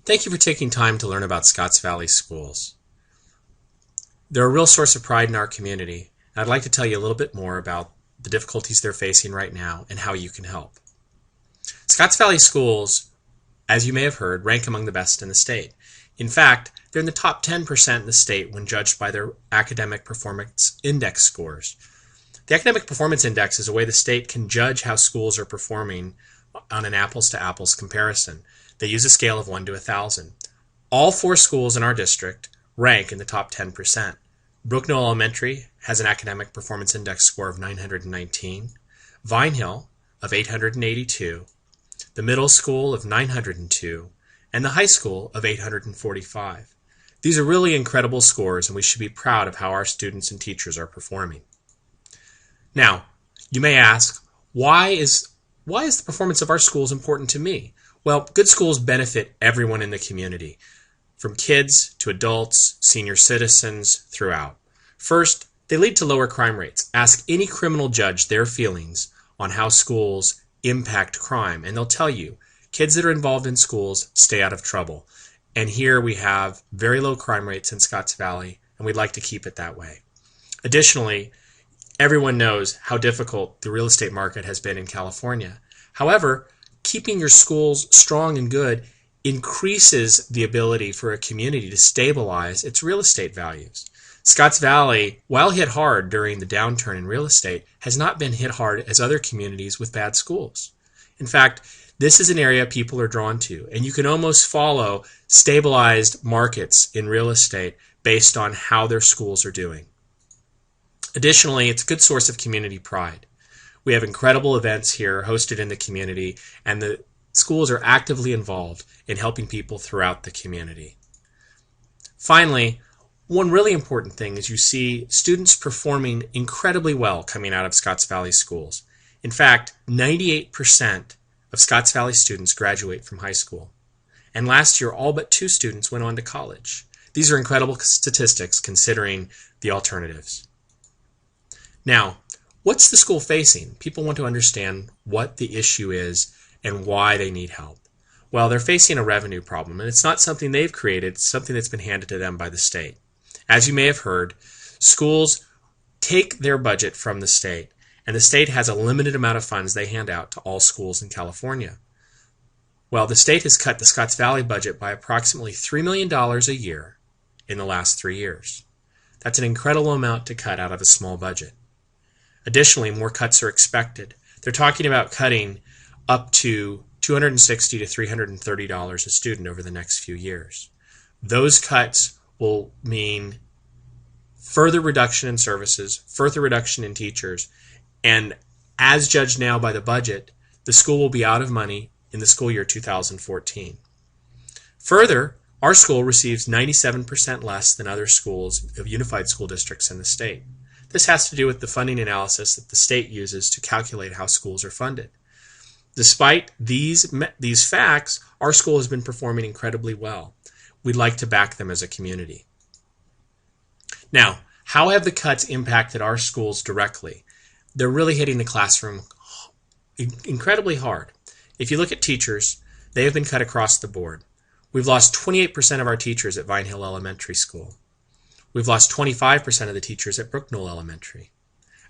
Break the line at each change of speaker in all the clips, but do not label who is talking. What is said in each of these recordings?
Thank you for taking time to learn about Scotts Valley Schools. They're a real source of pride in our community, and I'd like to tell you a little bit more about the difficulties they're facing right now and how you can help. Scotts Valley Schools, as you may have heard, rank among the best in the state. In fact, they're in the top 10% in the state when judged by their Academic Performance Index scores. The Academic Performance Index is a way the state can judge how schools are performing on an apples-to-apples comparison. They use a scale of 1 to 1,000. All 4 schools in our district rank in the top 10%. Brooknell Elementary has an Academic Performance Index score of 919, Vine Hill of 882, the middle school of 902, and the high school of 845. These are really incredible scores, and we should be proud of how our students and teachers are performing. Now, you may ask, why is the performance of our schools important to me? Well, good schools benefit everyone in the community, from kids to adults, senior citizens, throughout. First, they lead to lower crime rates. Ask any criminal judge their feelings on how schools impact crime, and they'll tell you, kids that are involved in schools stay out of trouble. And here we have very low crime rates in Scotts Valley, and we'd like to keep it that way. Additionally, everyone knows how difficult the real estate market has been in California. However, keeping your schools strong and good increases the ability for a community to stabilize its real estate values. Scotts Valley, while hit hard during the downturn in real estate, has not been hit hard as other communities with bad schools. In fact, this is an area people are drawn to, and you can almost follow stabilized markets in real estate based on how their schools are doing. Additionally, it's a good source of community pride. We have incredible events here hosted in the community, and the schools are actively involved in helping people throughout the community. Finally, one really important thing is you see students performing incredibly well coming out of Scotts Valley schools. In fact, 98% of Scotts Valley students graduate from high school. And last year, all but 2 students went on to college. These are incredible statistics considering the alternatives. Now, what's the school facing? People want to understand what the issue is and why they need help. Well, they're facing a revenue problem, and it's not something they've created, it's something that's been handed to them by the state. As you may have heard, schools take their budget from the state, and the state has a limited amount of funds they hand out to all schools in California. Well, the state has cut the Scotts Valley budget by approximately $3 million a year in the last 3 years. That's an incredible amount to cut out of a small budget. Additionally, more cuts are expected. They're talking about cutting up to $260 to $330 a student over the next few years. Those cuts will mean further reduction in services, further reduction in teachers, and as judged now by the budget, the school will be out of money in the school year 2014. Further, our school receives 97% less than other schools of unified school districts in the state. This has to do with the funding analysis that the state uses to calculate how schools are funded. Despite these facts, our school has been performing incredibly well. We'd like to back them as a community. Now, how have the cuts impacted our schools directly? They're really hitting the classroom incredibly hard. If you look at teachers, they have been cut across the board. We've lost 28% of our teachers at Vine Hill Elementary School. We've lost 25% of the teachers at Brooknell Elementary.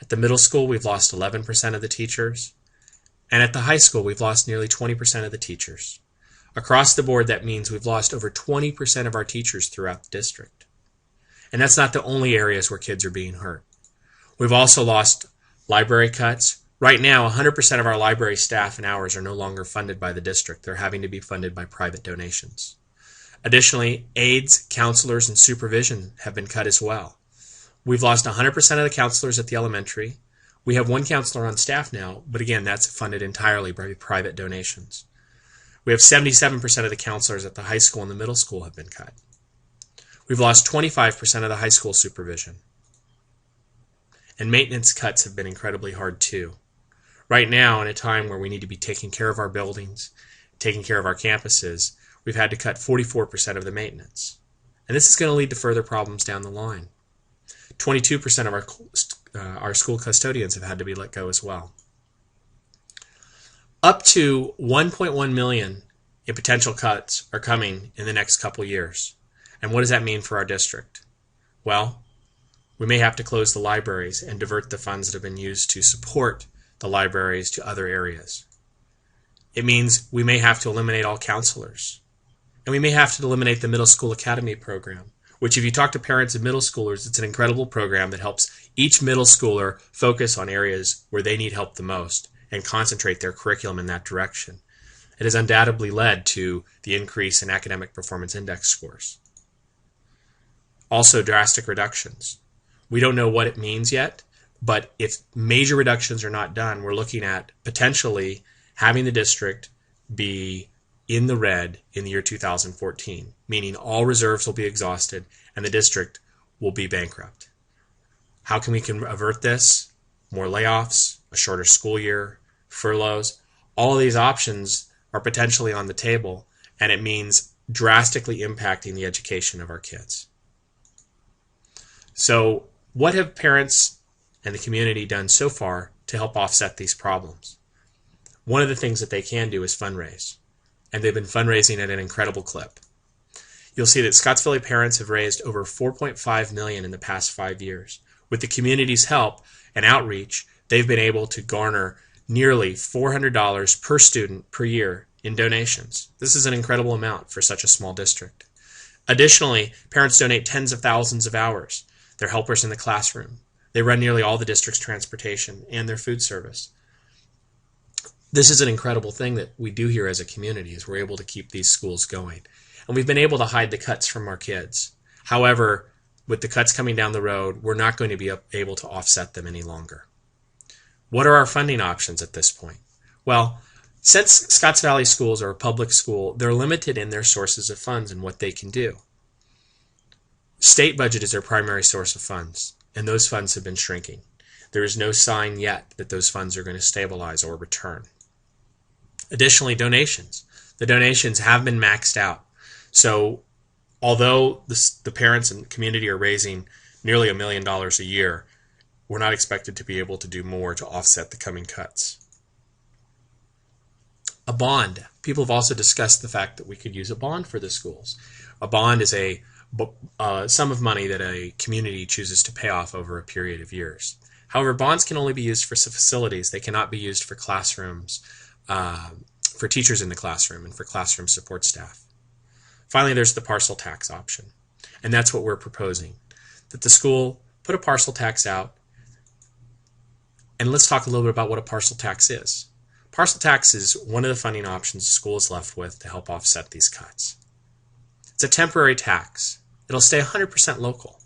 At the middle school, we've lost 11% of the teachers. And at the high school, we've lost nearly 20% of the teachers. Across the board, that means we've lost over 20% of our teachers throughout the district. And that's not the only areas where kids are being hurt. We've also lost library cuts. Right now, 100% of our library staff and hours are no longer funded by the district. They're having to be funded by private donations. Additionally, aides, counselors, and supervision have been cut as well. We've lost 100% of the counselors at the elementary. We have 1 counselor on staff now, but again, that's funded entirely by private donations. We have 77% of the counselors at the high school and the middle school have been cut. We've lost 25% of the high school supervision. And maintenance cuts have been incredibly hard too. Right now, in a time where we need to be taking care of our buildings, taking care of our campuses, we've had to cut 44% of the maintenance. And this is going to lead to further problems down the line. 22% of our school custodians have had to be let go as well. Up to $1.1 million and potential cuts are coming in the next couple years. And what does that mean for our district? Well, we may have to close the libraries and divert the funds that have been used to support the libraries to other areas. It means we may have to eliminate all counselors. And we may have to eliminate the Middle School Academy program, which if you talk to parents of middle schoolers, it's an incredible program that helps each middle schooler focus on areas where they need help the most and concentrate their curriculum in that direction. It has undoubtedly led to the increase in academic performance index scores. Also, drastic reductions. We don't know what it means yet, but if major reductions are not done, we're looking at potentially having the district be in the red in the year 2014, meaning all reserves will be exhausted and the district will be bankrupt. How can we avert this? More layoffs, a shorter school year, furloughs. All of these options are potentially on the table, and it means drastically impacting the education of our kids. So, what have parents and the community done so far to help offset these problems? One of the things that they can do is fundraise, and they've been fundraising at an incredible clip. You'll see that Scotts Valley parents have raised over $4.5 million in the past 5 years. With the community's help and outreach, they've been able to garner nearly $400 per student per year in donations. This is an incredible amount for such a small district. Additionally, parents donate tens of thousands of hours. They're helpers in the classroom. They run nearly all the district's transportation and their food service. This is an incredible thing that we do here as a community, is we're able to keep these schools going. And we've been able to hide the cuts from our kids. However, with the cuts coming down the road, we're not going to be able to offset them any longer. What are our funding options at this point? Well, since Scotts Valley schools are a public school, they're limited in their sources of funds and what they can do. State budget is their primary source of funds, and those funds have been shrinking. There is no sign yet that those funds are going to stabilize or return. Additionally, donations. The donations have been maxed out. So although the parents and community are raising nearly $1 million a year, we're not expected to be able to do more to offset the coming cuts. A bond. People have also discussed the fact that we could use a bond for the schools. A bond is a sum of money that a community chooses to pay off over a period of years. However, bonds can only be used for facilities. They cannot be used for classrooms, for teachers in the classroom, and for classroom support staff. Finally, there's the parcel tax option, and that's what we're proposing, that the school put a parcel tax out. And let's talk a little bit about what a parcel tax is. Parcel tax is one of the funding options the school is left with to help offset these cuts. It's a temporary tax. It'll stay 100% local.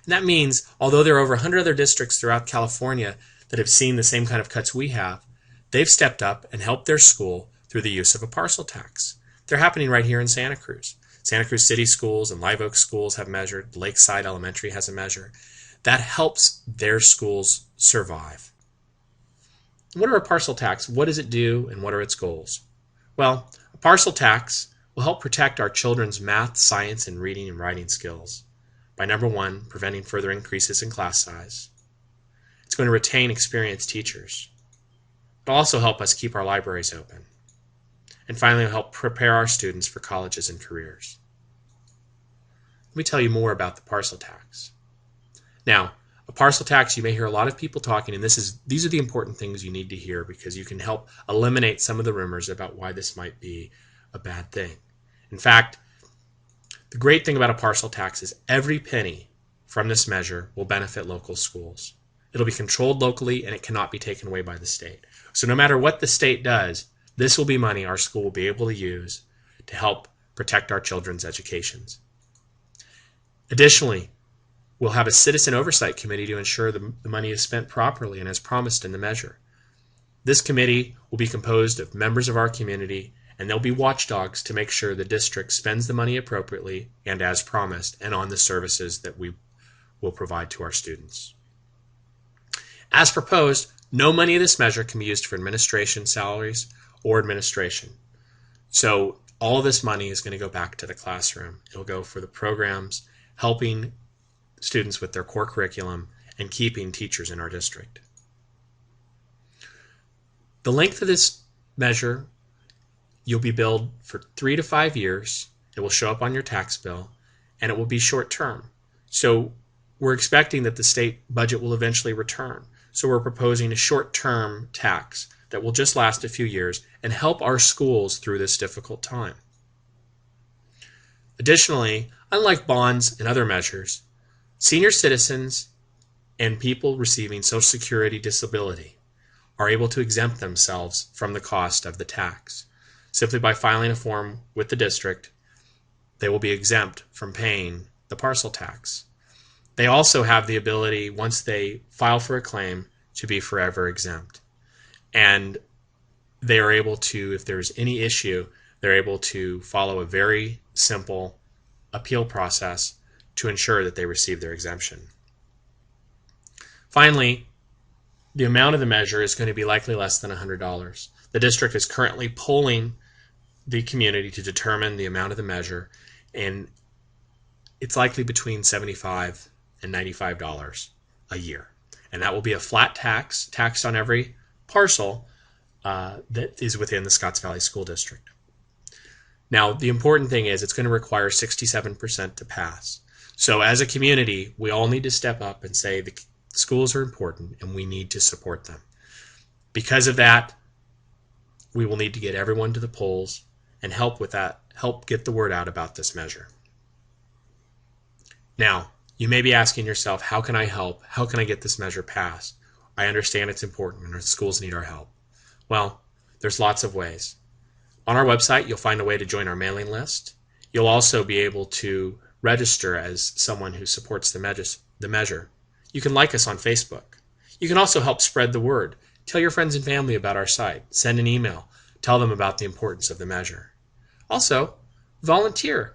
And that means, although there are over 100 other districts throughout California that have seen the same kind of cuts we have, they've stepped up and helped their school through the use of a parcel tax. They're happening right here in Santa Cruz. Santa Cruz City Schools and Live Oak Schools have measured. Lakeside Elementary has a measure. That helps their schools survive. What are a parcel tax? What does it do, and what are its goals? Well, a parcel tax will help protect our children's math, science, and reading and writing skills by, number one, preventing further increases in class size. It's going to retain experienced teachers. It'll also help us keep our libraries open. And finally, it'll help prepare our students for colleges and careers. Let me tell you more about the parcel tax. Now, a parcel tax, you may hear a lot of people talking, and these are the important things you need to hear, because you can help eliminate some of the rumors about why this might be a bad thing. In fact, the great thing about a parcel tax is every penny from this measure will benefit local schools. It'll be controlled locally, and it cannot be taken away by the state. So no matter what the state does, this will be money our school will be able to use to help protect our children's educations. Additionally, we'll have a citizen oversight committee to ensure the money is spent properly and as promised in the measure. This committee will be composed of members of our community, and they'll be watchdogs to make sure the district spends the money appropriately and as promised, and on the services that we will provide to our students. As proposed, no money of this measure can be used for administration salaries or administration. So all of this money is going to go back to the classroom. It'll go for the programs, helping students with their core curriculum, and keeping teachers in our district. The length of this measure You'll be billed for 3 to 5 years. It will show up on your tax bill, and it will be short term. So we're expecting that the state budget will eventually return. So we're proposing a short-term tax that will just last a few years and help our schools through this difficult time. Additionally, unlike bonds and other measures, senior citizens and people receiving Social Security disability are able to exempt themselves from the cost of the tax. Simply by filing a form with the district, they will be exempt from paying the parcel tax. They also have the ability, once they file for a claim, to be forever exempt. And they are able to, if there's any issue, they're able to follow a very simple appeal process to ensure that they receive their exemption. Finally, the amount of the measure is going to be likely less than $100. The district is currently polling the community to determine the amount of the measure, and it's likely between $75 and $95 a year. And that will be a flat tax, taxed on every parcel that is within the Scotts Valley School District. Now, the important thing is it's going to require 67% to pass. So as a community, we all need to step up and say the schools are important and we need to support them. Because of that, we will need to get everyone to the polls and help with that, help get the word out about this measure. Now, you may be asking yourself, how can I help? How can I get this measure passed? I understand it's important and our schools need our help. Well, there's lots of ways. On our website, you'll find a way to join our mailing list. You'll also be able to register as someone who supports the measure. You can like us on Facebook. You can also help spread the word. Tell your friends and family about our site. Send an email. Tell them about the importance of the measure. Also, volunteer.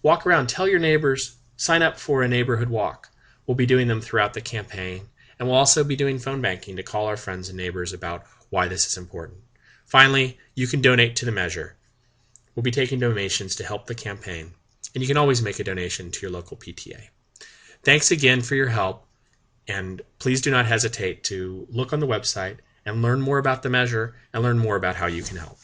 Walk around. Tell your neighbors. Sign up for a neighborhood walk. We'll be doing them throughout the campaign. And we'll also be doing phone banking to call our friends and neighbors about why this is important. Finally, you can donate to the measure. We'll be taking donations to help the campaign. And you can always make a donation to your local PTA. Thanks again for your help. And please do not hesitate to look on the website and learn more about the measure and learn more about how you can help.